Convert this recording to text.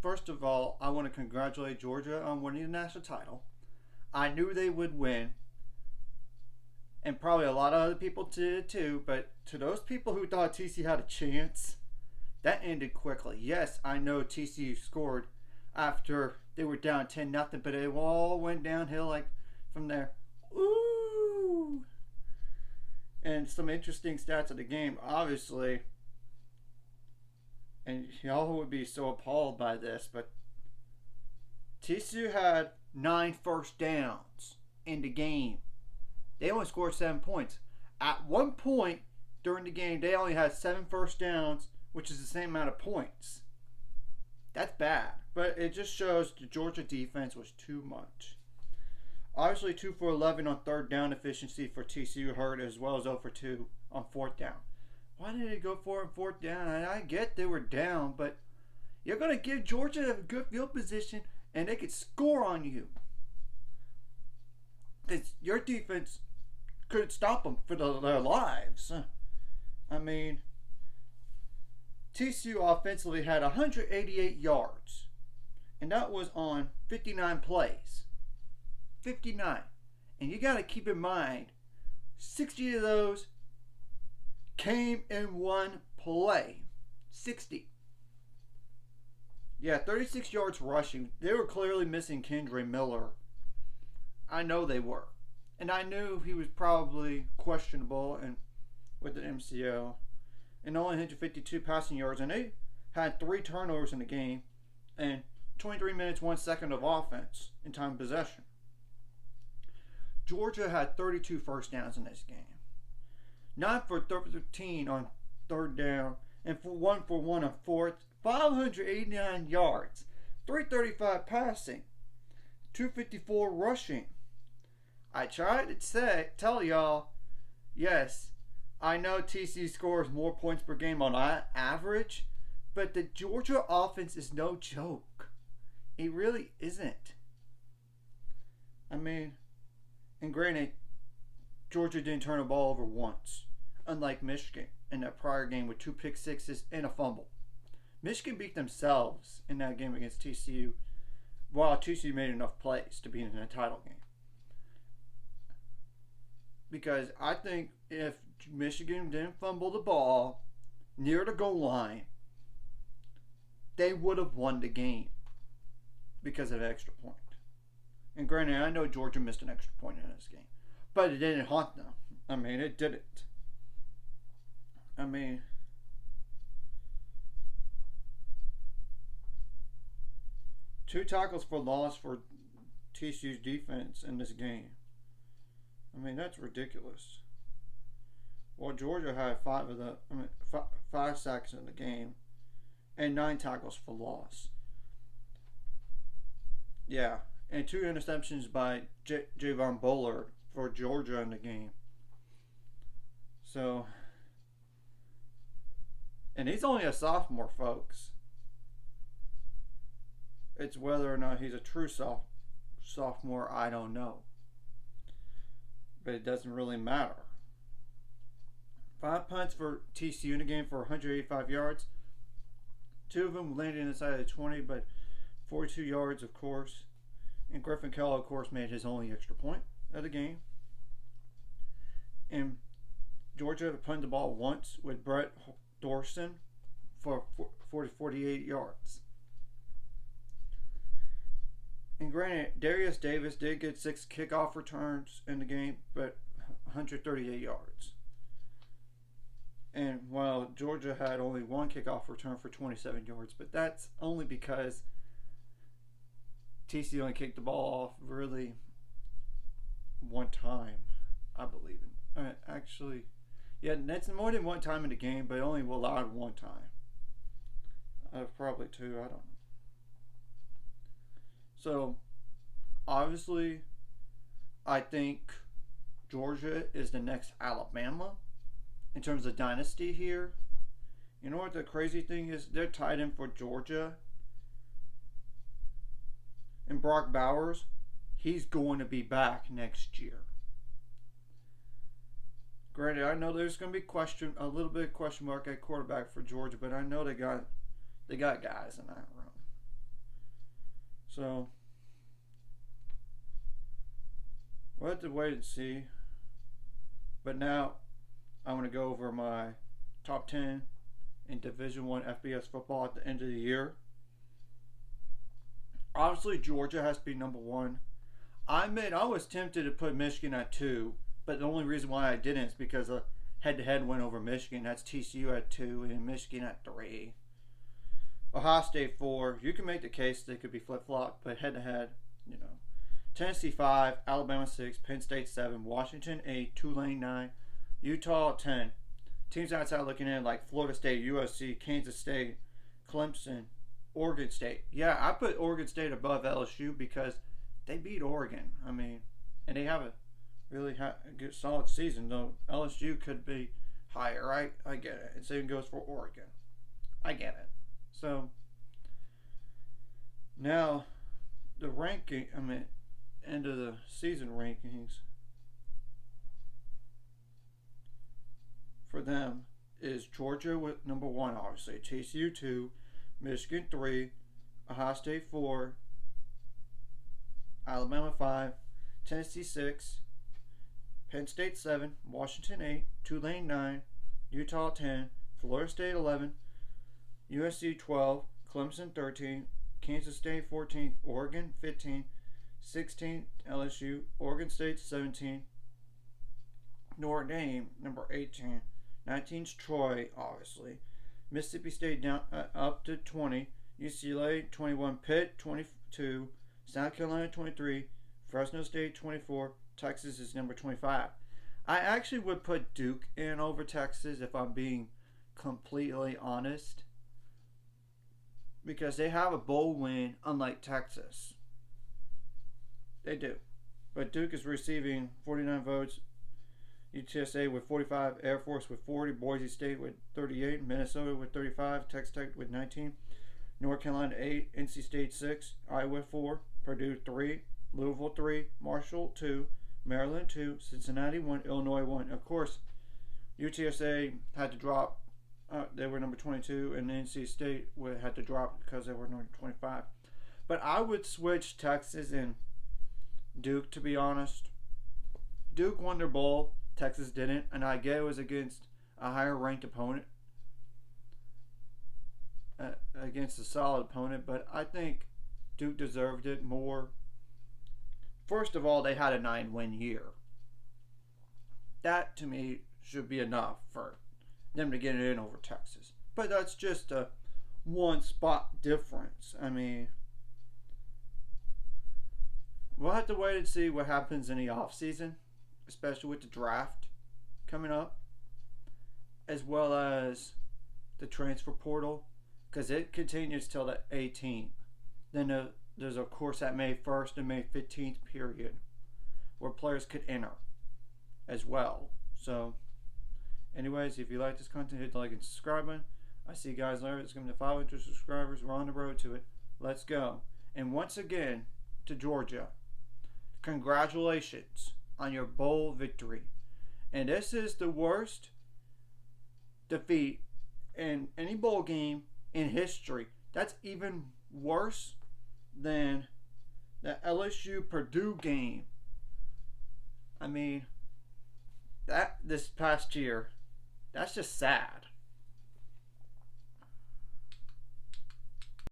First of all, I want to congratulate Georgia on winning the national title. I knew they would win, and probably a lot of other people did too, but to those people who thought TCU had a chance, that ended quickly. Yes, I know TCU scored after they were down 10-0, but it all went downhill like from there. Ooh! And some interesting stats of the game, obviously, and y'all would be so appalled by this, but TCU had 9 first downs in the game. They only scored 7 points. At one point during the game, they only had 7 first downs, which is the same amount of points. That's bad, but it just shows the Georgia defense was too much. Obviously, 2 for 11 on third down efficiency for TCU hurt, as well as 0 for 2 on fourth down. Why did they go for it on fourth down? I get they were down, but you're going to give Georgia a good field position and they could score on you. Because your defense couldn't stop them for their lives. I mean, TCU offensively had 188 yards, and that was on 59 plays. 59. And you got to keep in mind, 60 of those came in one play. 60. Yeah, 36 yards rushing. They were clearly missing Kendre Miller. I know they were. And I knew he was probably questionable and with the MCO. And only 152 passing yards. And they had 3 turnovers in the game. And 23 minutes, 1 second of offense in time of possession. Georgia had 32 first downs in this game. 9 for 13 on third down. And 1 for 1 on fourth. 589 yards. 335 passing. 254 rushing. I tried to tell y'all, yes, I know TCU scores more points per game on average, but the Georgia offense is no joke. It really isn't. I mean, and granted, Georgia didn't turn the ball over once, unlike Michigan in that prior game with 2 pick sixes and a fumble. Michigan beat themselves in that game against TCU, while TCU made enough plays to be in a title game. Because I think if Michigan didn't fumble the ball near the goal line, they would have won the game because of an extra point. And granted, I know Georgia missed an extra point in this game, but it didn't haunt them. I mean, it didn't. I mean, two tackles for loss for TCU's defense in this game. I mean, that's ridiculous. Well, Georgia had 5 sacks in the game and 9 tackles for loss. Yeah, and 2 interceptions by Javon Bullard for Georgia in the game. So, and he's only a sophomore, folks. It's whether or not he's a true sophomore, I don't know. But it doesn't really matter. 5 punts for TCU in the game for 185 yards. 2 of them landed inside of the 20, but 42 yards, of course. And Griffin Kell, of course, made his only extra point of the game. And Georgia punted the ball once with Brett Dorson for 48 yards. And granted, Darius Davis did get 6 kickoff returns in the game, but 138 yards. And while Georgia had only 1 kickoff return for 27 yards, but that's only because TCU only kicked the ball off really one time, I believe. Actually, yeah, that's more than one time in the game, but only allowed 1 time. Probably 2, I don't know. So, obviously, I think Georgia is the next Alabama in terms of dynasty here. You know what the crazy thing is? They're tied in for Georgia. And Brock Bowers, he's going to be back next year. Granted, I know there's going to be a little bit of question mark at quarterback for Georgia, but I know they got guys in that room. So we'll have to wait and see. But now I'm going to go over my top 10 in D1 FBS football at the end of the year. Obviously, Georgia has to be number one. I admit I was tempted to put Michigan at 2, but the only reason why I didn't is because a head-to-head win over Michigan. That's TCU at 2 and Michigan at 3. Ohio State 4. You can make the case they could be flip-flopped, but head-to-head, you know. Tennessee 5, Alabama 6, Penn State 7, Washington 8, Tulane 9, Utah 10. Teams outside looking in like Florida State, USC, Kansas State, Clemson, Oregon State. Yeah, I put Oregon State above LSU because they beat Oregon. I mean, and they have a really good, solid season, though LSU could be higher, right? I get it. And same goes for Oregon. I get it. So, now, the ranking, end of the season rankings for them is Georgia with number 1, obviously. TCU 2, Michigan 3, Ohio State 4, Alabama 5, Tennessee 6, Penn State 7, Washington 8, Tulane 9, Utah 10, Florida State 11, USC 12, Clemson 13, Kansas State 14, Oregon 15, 16 LSU, Oregon State 17, Notre Dame number 18, 19 is Troy, obviously, Mississippi State down up to 20, UCLA 21, Pitt 22, South Carolina 23, Fresno State 24, Texas is number 25. I actually would put Duke in over Texas if I'm being completely honest, because they have a bowl win unlike Texas. They do. But Duke is receiving 49 votes, UTSA with 45, Air Force with 40, Boise State with 38, Minnesota with 35, Texas Tech with 19, North Carolina 8, NC State 6, Iowa 4, Purdue 3, Louisville 3, Marshall 2, Maryland 2, Cincinnati 1, Illinois 1. Of course, UTSA had to drop. They were number 22, and NC State had to drop because they were number 25. But I would switch Texas and Duke, to be honest. Duke won their bowl. Texas didn't, and I get it was against a higher ranked opponent, against a solid opponent, but I think Duke deserved it more. First of all, they had a 9-win year. That, to me, should be enough for them to get it in over Texas. But that's just a one spot difference. I mean, we'll have to wait and see what happens in the offseason, especially with the draft coming up, as well as the transfer portal, because it continues till the 18th. Then there's, of course, that May 1st and May 15th period where players could enter as well. So, anyways, if you like this content, hit the like and subscribe button. I see you guys later. It's coming to 500 subscribers. We're on the road to it. Let's go. And once again, to Georgia, congratulations on your bowl victory. And this is the worst defeat in any bowl game in history. That's even worse than the LSU Purdue game. I mean, that this past year, that's just sad.